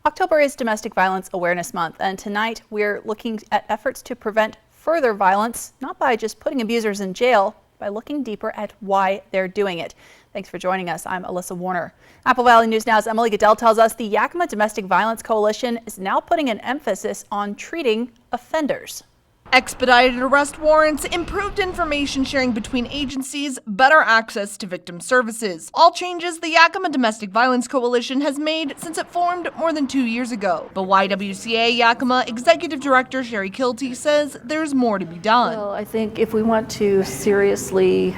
October is Domestic Violence Awareness Month, and tonight we're looking at efforts to prevent further violence, not by just putting abusers in jail, by looking deeper at why they're doing it. Thanks for joining us. I'm Alyssa Warner. Apple Valley News Now's Emily Goodell tells us the Yakima Domestic Violence Coalition is now putting an emphasis on treating offenders. Expedited arrest warrants, improved information sharing between agencies, better access to victim services. All changes the Yakima Domestic Violence Coalition has made since it formed more than 2 years ago. But YWCA Yakima Executive Director Sherry Kilty says there's more to be done. Well, I think if we want to seriously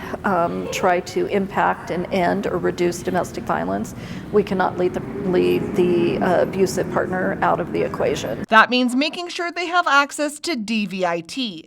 try to impact and end or reduce domestic violence, we cannot leave the abusive partner out of the equation. That means making sure they have access to DVIT,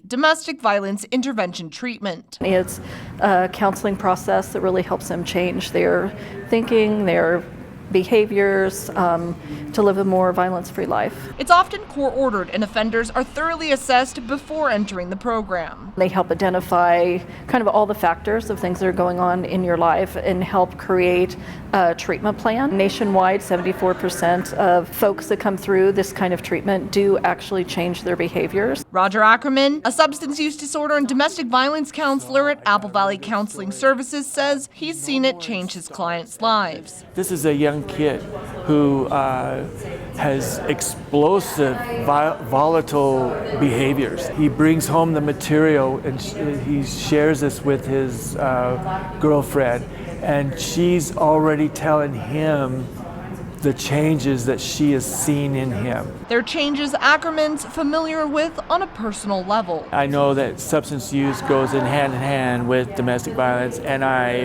Domestic Violence Intervention Treatment. It's a counseling process that really helps them change their thinking, their behaviors, to live a more violence-free life. It's often court-ordered, and offenders are thoroughly assessed before entering the program. They help identify kind of all the factors of things that are going on in your life and help create a treatment plan. Nationwide, 74% of folks that come through this kind of treatment do actually change their behaviors. Roger Ackerman, a substance use disorder and domestic violence counselor at Apple Valley Counseling Services, says he's seen it change his clients' lives. This is a young kid who has explosive, volatile behaviors. He brings home the material and he shares this with his girlfriend, and she's already telling him the changes that she has seen in him. They're changes Ackerman's familiar with on a personal level. I know that substance use goes in hand with domestic violence, and I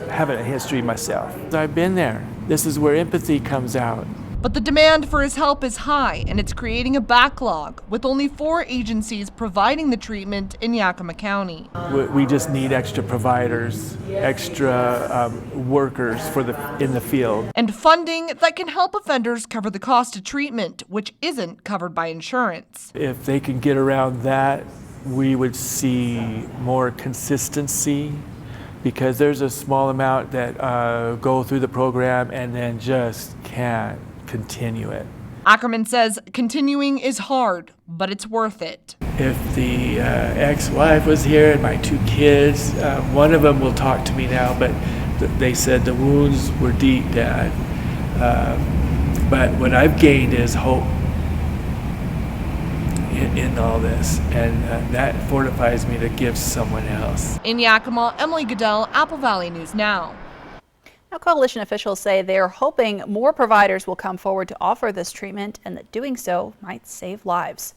have a history myself. I've been there. This is where empathy comes out. But the demand for his help is high, and it's creating a backlog, with only 4 agencies providing the treatment in Yakima County. We just need extra providers, extra workers in the field. And funding that can help offenders cover the cost of treatment, which isn't covered by insurance. If they can get around that, we would see more consistency, because there's a small amount that go through the program and then just can't continue it. Ackerman says continuing is hard, but it's worth it. If the ex-wife was here and my 2 kids, one of them will talk to me now, but they said the wounds were deep, Dad. But what I've gained is hope in all this, and that fortifies me to give someone else. In Yakima, Emily Goodell, Apple Valley News Now. Now, coalition officials say they're hoping more providers will come forward to offer this treatment, and that doing so might save lives.